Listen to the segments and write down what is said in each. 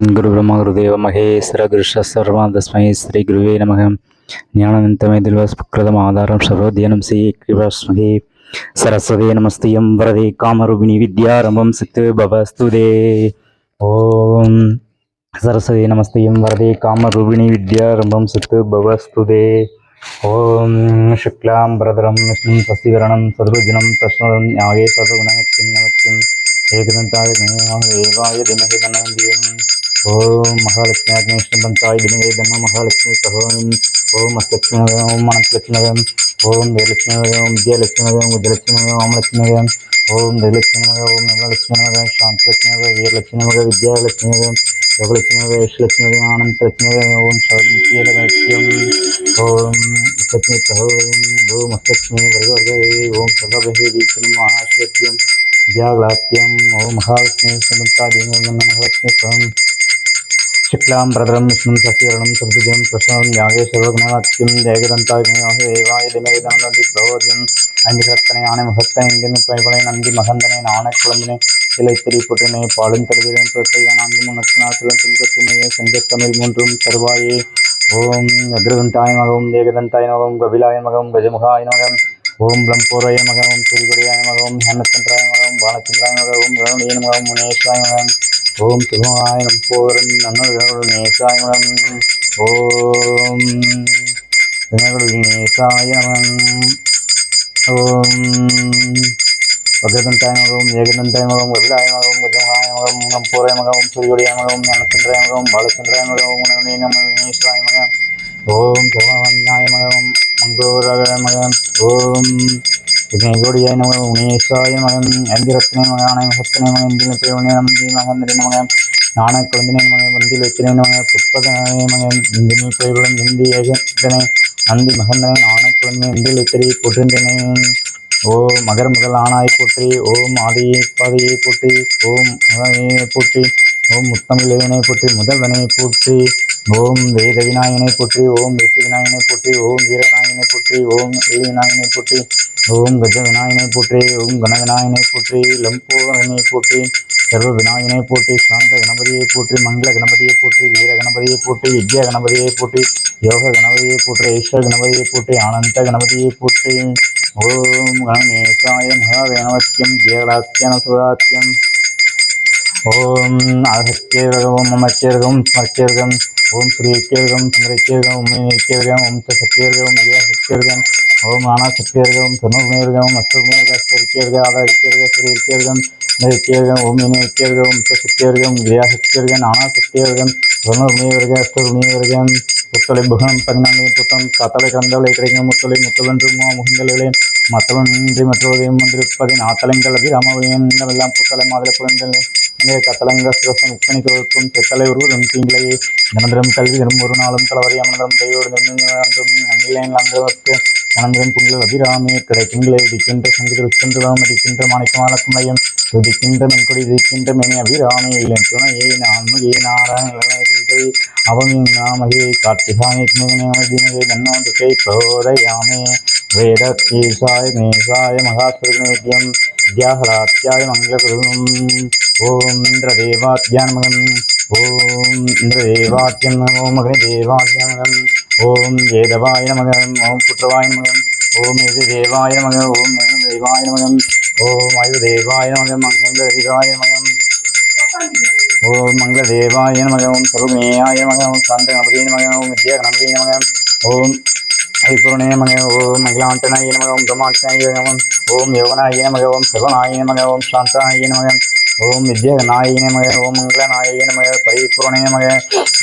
गुरु ब्रह्मा गुरुदेव महेश्वर गुरुशर्मा तस्मै श्री गुरुवे नमः। ज्ञानन्तमे दिल्वस्कृतमाधारं सर्वोद्यनं श्री कृपास्महे सरस्वती नमस्तेयं वरदे कामरूपिणी विद्यारम्भं सिद्धे भवस्तुते। ओम सरस्वती नमस्तेयं वरदे कामरूपिणी विद्यारम्भं सिद्धे भवस्तुते। ओम शुक्लां वरदरं विष्णुं शशिवर्णं चतुर्भुजं प्रसन्नं ध्याये सर्वगुणनित्यं एकदन्ताय देवाय धीमहि तन्नो ओम महालक्ष्मी विष्णुपंचाय दिनवे धर्म महालक्ष्मी सहोम ओम अष्टलक्ष्मी ओम अनंतलक्ष्मी ओम देवलक्ष्मी ओम विजयलक्ष्मी ओम उज्जलक्ष्मी ओम लक्ष्मी ओम देवलक्ष्मी ओम नवलक्ष्मी शांतलक्ष्मी वीरलक्ष्मी विद्यालक्ष्मी योगलक्ष्मी यशलक्ष्मी आनंदलक्ष्मी ओम शांतिलक्ष्मी ओम लक्ष्मी सहोम ओम अष्टलक्ष्मी वर्ग ओम सर्वभे दीक्षण महाश्वेत्यम विद्याग्लाप्यम ओम महालक्ष्मी विष्णुपंचाय दिनवे महालक्ष्मी शुक्लां वरदरं विष्णुं शशिवर्णं चतुर्भुजं प्रसन्नं ध्याये सर्वगुणनित्यं जयगदन्ताय देवाय धीमहि तन्नो प्रचोदयात् ஐந்துகரத்தனை ஆணை முகத்தனை இந்தினை பைபலை நந்தி மகந்தனை நாணை குழம்பினை இலைத்திரி புற்றினை பாலும் தருகிறேன் பிரத்தையா நான்கு முன்னத்தினாத்துடன் திங்கத்துமையே செங்கத்தமிழ் மூன்றும் தருவாயே. ஓம் அக்ரதந்தாய மகவும் ஏகதந்தாய மகவும் கபிலாய மகவும் கஜமுகாய மகம் ஓம் பிரம்போராய மகவும் சூரிகுடியாய மகவும் ஹேமச்சந்திராய மகவும் பாலச்சந்திராய மகவும் கருணைய மகவும் முனேஸ்வராய மகம் ஓம் சுகமாய நம்போரும் நன்னேசாய மகம் ஓம் வினகுருநேசாய மகம் ஓம் வக்ரதந்தாய மகவும் ஏகதந்தாய மகவும் கபிலாய மகவும் கஜமுகாய மகவும் நம்போராய மகவும் சூரிகுடியாய மகவும் ஹேமச்சந்திராய மகவும் பாலச்சந்திராய மகவும் முனேஸ்வராய மகம் ஓம் சுகமாய மகவும் மங்கோராய மகம் ஓம் வினகுருடியாய மகம் முனேஸ்வராய மகம் ஐந்திரத்தினை மகானை முகத்தினை மகம் இந்திய நந்தி மகந்திரி மகம் நாணய குழந்தினை மகன் வந்தில் வைத்தினை மகன் புஷ்பதனை மகன் இந்தினி பெயருடன் இந்தி ஏகந்தனை நந்தி மகந்தனை நாணய குழந்தை இந்தில் வைத்திரை போற்றின்றனை. ஓம் மகர முதல் ஆணாய் போற்றி ஓம் ஆதியை பாதையை போற்றி ஓம் மகனையை போற்றி ஓம் முத்தமிழனை போற்றி முதல்வனை போற்றி ஓம் வேத விநாயகனை போற்றி ஓம் வெற்றி விநாயகனை போற்றி ஓம் வீர விநாயகனை போற்றி ஓம் ஏ விநாயகனை போற்றி ஓம் கஜ விநாயகனை போற்றி ஓம் கண விநாயகனை போற்றி லம்போதனை போற்றி சர்வ விநாயகனை போற்றி சாந்த கணபதியை போற்றி மங்கள கணபதியை போற்றி வீர கணபதியை போற்றி வித்யா கணபதியை போற்றி யோக கணபதியை போற்றி ஈஸ்வர கணபதியை போற்றி ஆனந்த கணபதியை போற்றி. ஓம் கணேசாய மகாவேணவத்தியம் ஜெயகலாத்தியன சுராத்தியம் ஓம் அகத்தியர்கம் அமர்த்தியர்கம் ஸ்மர்த்தியர்கம் ஓம் ஸ்ரீக்கியர்கம் சந்திரக்கியர்கம் உண்மைக்கியர்கம் ஓம் சத்தியர்கம் விஜய சத்தியர்கம் ஓம் ஆனா சத்தியர்கம் சொர்ணகுணேர்கம் அஸ்தகுணேர்கம் ஆதாரிக்கியர்கம் ஸ்ரீக்கியர்கம் நெருக்கியர்கம் ஓம் இணைக்கியர்கம் சத்தியர்கம் விஜயா சத்தியர்கம் ஆனா சத்தியர்கம் சொர்ணகுணேர்கம் அஸ்தகுணேர்கம் புத்தலை புகம் பதினான்கு புத்தம் கத்தலை கந்தலை கிடைக்கும் முத்தலை முத்தலன்று முகந்தலை மத்தலன்றி மற்றோதையும் வந்திருப்பதை நாத்தலங்கள் அபிராமவழியம் எல்லாம் புத்தலை மாதிரி புலங்கள் கத்தலங்க சிவசம் உக்கணி கொடுக்கும் செத்தலை ஒருவரும் தீங்கிலேயே நிரந்தரம் கல்வி தினம் ஒரு நாளும் தலைவரை அமர்ந்தம் தையோடு அந்தவர்க்கு அனந்தரம் புண்கள் அபிராமியை கிடைக்கிங்களை உதிக்கின்ற சங்கீத உச்சந்தலம் அடிக்கின்ற மாணிக்கமான குமையம் உதிக்கின்ற மென்கொடி உதிக்கின்ற மேனி அபிராமியை துணையை நான்முகே நாராயண அவமின் நாமகே கார்த்திகாயை தீனகை நன்னோந்துகை பிரோதயாமே வேதகேசாய நேசாய மகாஸ்வரநேத்தியம் வித்யாஹலாத்தியாய மங்களகுரும் ஓம் இந்திரதேவாத்யான்மகம் ஓம் இந்திரதேவாத்யம் ஓம் மகனதேவாத்யமகம் ஓம் ஏதவாய நமகம் ஓம் புத்திரவாய நமகம் ஓம் எதிர்தேவாய நமகம் ஓம் தேவாய நமகம் ஓம் ஆயுதேவாய நமகம் மங்களதேவாய நமகம் ஓம் மங்களதேவாய நமகம் ஓம் சர்வமேயாய நமகம் ஓம் சாந்த கணபதியே நமகம் ஓம் வித்யா கணபதியே நமகம் ஓம் ஐபூர்ணே நமக ஓம் மகிழாண்டனாய நமக ஓம் பிரம்மாண்டனாய நமகம் ஓம் யோகனாய நமக ஓம் சர்வநாய நமக ஓம் சாந்தனாய நமகம் ஓம் வித்யாநாய நமக ஓம் மங்களநாய நமக பரிபூர்ணே நமக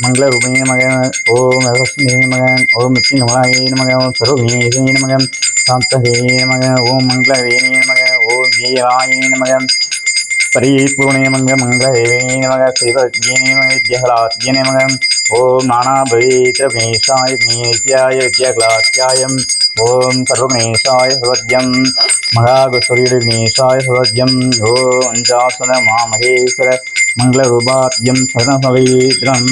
மங்களரூபிணே நமக ஓம் ரஸ்மியே நமக ஓம் விஷ்ணுநாய நமக ஓம் சர்வமேயே நமக சாந்தஹே நமக ஓம் மங்களவேணே நமக ஓம் வீராய நமக பரிபூர்ணே நமக மங்களஹேவே நமக சிவஜ்ஞே நமக வித்யாஹலாத்யே நமக ஓம் நானாபவேதமேஷாய வித்யாய வித்யாகலாத்யாயம் ஓம் சர்வகணேசாய சர்வத்யம் மகாகுஸ்வரீடகணேசாய சர்வத்யம் ஓம் அஞ்சாசன மாமகேஸ்வர மங்களரூபாத்யம் சரணபவேத்ரம்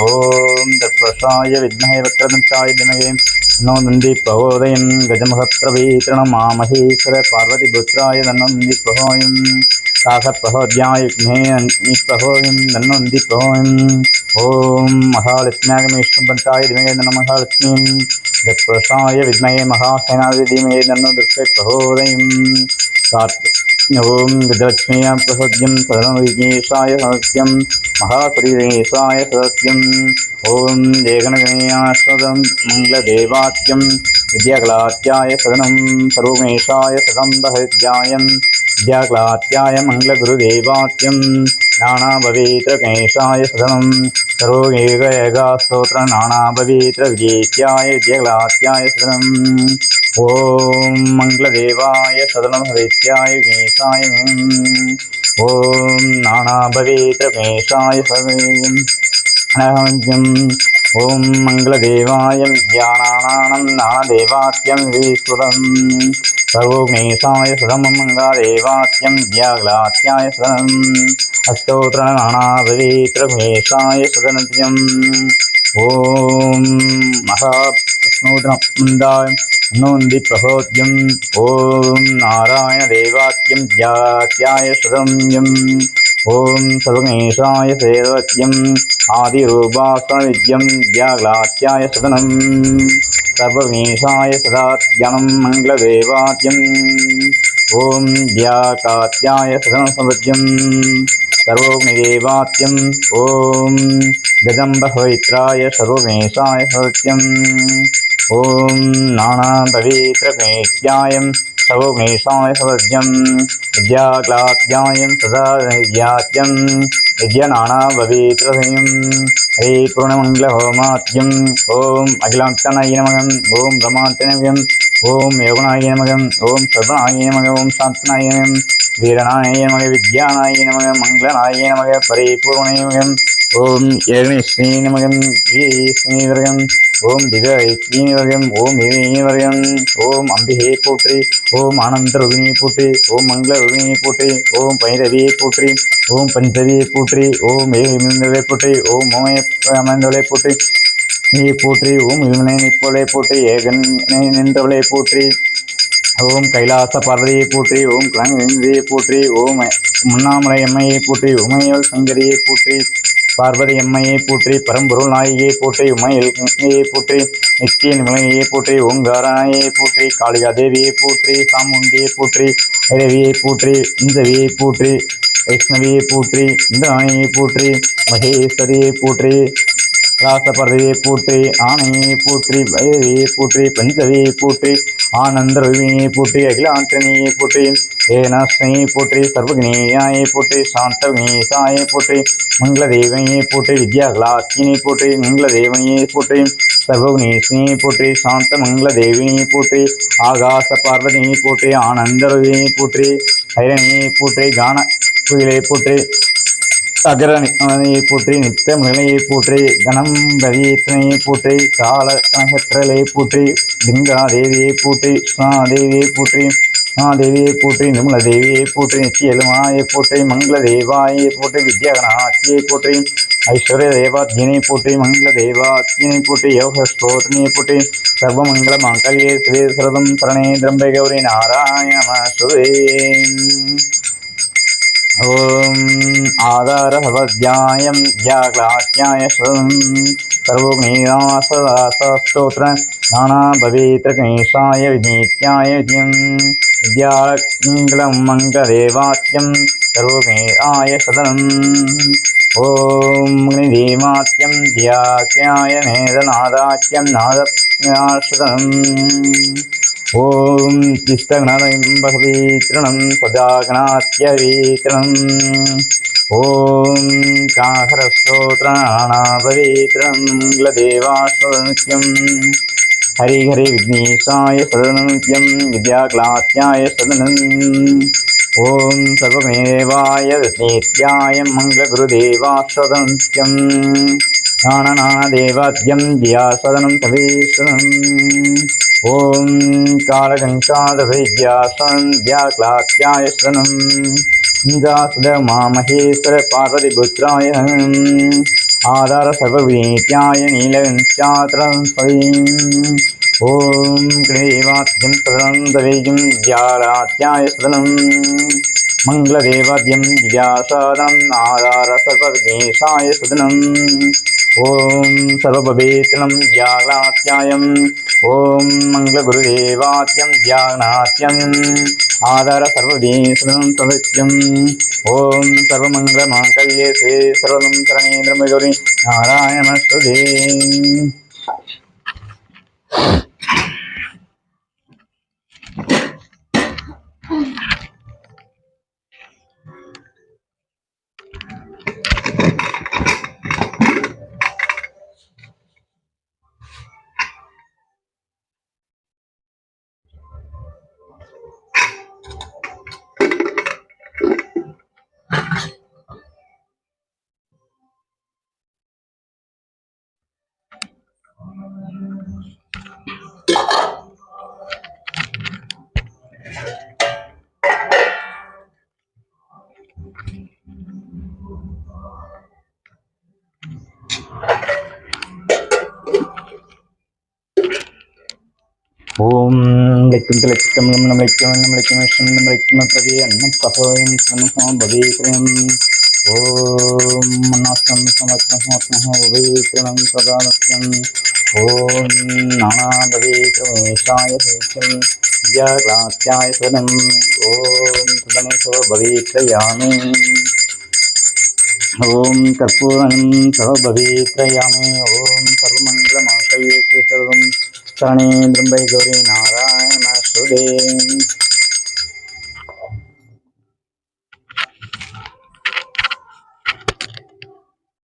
ஓம் தத்வசாய வித்மஹே வக்ரதுண்டாய திமகே தன்னோ நந்தி பிரபோதயம் கஜமுகப்பிரவேத்ரண மாமகேஸ்வர பார்வதி புத்திராய தன்னோ நந்தி பிரபோயம் तासप्रहोद्याय विघ्ने प्रहोयं नन्नोन्दी प्रहोयम् ॐ महालक्ष्म्यागमेष्टुपन्ताय धीमहि तन्नो महालक्ष्मीं जप्रसाय विद्महे महासेनाय धीमहि तन्नो दुर्गे प्रचोदयात्। ॐ गजलक्ष्म्या प्रसोद्यं सदनविघ्नेशाय सत्यं महापरिवेशाय सत्यम् ॐ जयगणगणेयाश्वदं मङ्गलदेवात्यं विद्याकलात्याय सदनं सर्वमेशाय सदं बहद्यायं विद्याकलात्याय मङ्गलगुरुदेवात्यं नानाभवेत्रकेशाय सदनं सर्वैकैकास्तोत्र नानाभवेत्र विजेत्याय विद्याकलात्याय सदनम् ॐ मङ्गलदेवाय सदनं हवेत्याय केशाय ॐ नानाभवेत्रकेशाय सदनं ॐ मङ्गलदेवाय विद्यानानां नानादेवात्यं विश्वदं सर्वोमेशाय सदं मङ्गलदेवात्यं विद्याकलात्याय सदनम् अष्टोत्र नानाभवेत्रकेशाय सदनत्यम् ॐ महाप्रश्नोदनन्दाय नोन्दी प्रहोद्यम् ॐ नारायणदेवात्यं विद्यात्याय सदम्यम् ॐ सर्वगणेशाय सेवत्यम् आदिरूपासनविद्यं विद्याकलात्याय सदनम् सर्वगणेशाय सदाज्ञानं मङ्गलदेवात्यम् ॐ विद्याकात्याय सदनसंवद्यम् सर्वोग्निदेवात्यम् ॐ जगम्बपवित्राय सर्वगणेशाय सत्यम् ॐ नानापवित्रगणेशाय सर्वगणेशाय सवद्यं विद्याकलात्यायं सदा विद्यात्यं विद्यानानापवित्रसंयं हरे पूर्णमङ्गलहोमात्यम् ॐ अखिलाण्डनाय नमः ॐ ब्रह्माण्डनाय ॐ योगनाय नमः ॐ सर्वनाय नमः ॐ शान्तनाय नमः वीरनाय नमः विद्यानाय नमः मङ्गलनाय नमः परिपूर्णाय नमः ॐ यज्ञश्री नमः वीरश्रीवर्गम् ॐ दिव्यैक्यवर्गम् ॐ हिरण्यवर्गम् ॐ अम्बिहे पोट्रि ॐ आनन्दरूपिणी पोट्रि ॐ मङ्गलरूपिणी पोट्रि ॐ भैरवी पोट्रि ॐ पंचवी पोट्रि ॐ हेमन्दले पोट्रि ॐ मोमन्दले पोट्रि நீ போற்றி ஓம் இருமனை நிற்போலை போற்றி ஏகன் நின்றவளை போற்றி ஓம் கைலாச பார்வதியை போற்றி ஓம் கிளங்கியை போற்றி ஓம் முன்னாமலை அம்மையை போற்றி உமையல் சங்கரியை போற்றி பார்வதி அம்மையை போற்றி பரம்பொருள் நாயகியை போற்றி உமையை போற்றி நித்திய நிமலையை போற்றி ஓங்காரநாயை போற்றி காளிகா தேவியை போற்றி சாமுண்டியை போற்றி இரவியை போற்றி இந்தவியை போற்றி வைஷ்ணவியை போற்றி இந்திராணியை போற்றி மகேஸ்வரியை போற்றி ராசபர்வையை போற்றி ஆணையை போற்றி பைரவியை போற்றி பஞ்சவியை போற்றி ஆனந்தரவியை போற்றி அகிலாண்டனியை போற்றி ஏனாஸ்மியை போற்றி சர்வகணேயாயை போற்றி சாந்தகணேசாயை போற்றி மங்களதேவனையை போற்றி வித்யாகலாக்கினை போற்றி மங்களதேவனையை போற்றி சர்வகணேசினியை போற்றி சாந்த மங்களதேவினியை போற்றி ஆகாச பார்வதியை போற்றி ஆனந்தரவியை போற்றி ஹைரணியை போற்றி கான குயிலை போற்றி அகரணியை போற்றி நித்த நிலையை போற்றி கணம்பதியை போற்றி கால நட்சத்திரலை போற்றி திங்காதேவியை போற்றி ஸ்நாதேவியை போற்றி ஸ்நாதேவியை போற்றி நிர்மலதேவியை போற்றி நித்தியலுமாயை போற்றி மங்களதேவாயை போற்றி வித்யாகணாத்தியை போற்றி ஐஸ்வர்ய தேவாத்யனை போற்றி மங்களதேவாத்யனை போற்றி யோக ஸ்தோத்ரனை போற்றி சர்வமங்கல மாங்கல்யே ஸ்ரீ சரதம் சரணே திரம்பை கௌரி நாராயண நமஸ்துதே ॐ आधारभवद्यायं व्याक्लात्याय सर्वमेनास्तोत्र नानाभवेत्रगणेशाय विनीत्याय विद्यं विद्यामङ्गलं मङ्गलदेवात्यं सर्वमेनाय सदनम् ॐ गणदेवात्यं व्याख्याय नेदनादात्यं नादसदनम् ॐ तिष्ठगणपवित्रणं सदागणात्यवित्रणम् ॐ काहरस्तोत्रनानापवित्रणं मङ्गलदेवास्वनित्यं हरि हरि विघ्नेशाय सदननित्यं विद्याकलात्याय सदनम् ॐ सर्वमेवाय नित्याय मङ्गलगुरुदेवास्वनित्यं नानादेवाद्यं व्यासदनं तवेशनम् ॐ कालकङ्कादविद्यासनं व्याक्लात्याय सदनम् इन्द्रासुदमामहेश्वर पार्वतीपुत्राय आधार सर्वविनीत्याय नीलकञ्चात्रं स्वयम् ॐ क्रीवाद्यं सदनं दवेजं व्यालात्याय सदनम् मङ्गलदेवाद्यं दिव्यासादनम् आधार सर्वविघ्नेशाय सुदनम् ॐ सर्वभवेत्नं ज्ञानात्यायम् ॐ मङ्गलगुरुदेवात्यं ज्ञानात्यम् आधार सर्वविघ्नेशनं सदत्यम् ॐ सर्वमङ्गलमाङ्गल्ये श्री सर्वं शरणे ब्रह्मगौरी नारायणमस्तुते ஓம் லெக்கும் லெக்கம் நம் லெக்கம் நம் லெக்கம் நம் லெக்கம் பிரதி அன்னம் கபோயம் சமூகம் பவேக்ரம் ஓம் மன்னாஸ்தம் சமத்னம் சமத்னம் பவேக்ரம் சதாமத்யம் ஓம் நானா பவேக்ரமேஷாய சேச்சம் வித்யாக்லாத்யாய சுதனம் ஓம் சுதனேசோ பவேக்ரயாமி ஓம் கற்பூரம் சவ பவேக்ரயாமி ஓம் சர்வமங்கலமாங்கல்யே ஸ்ரீ சர்வம் शरणे ब्रह्म गौरी नारायण सुदे।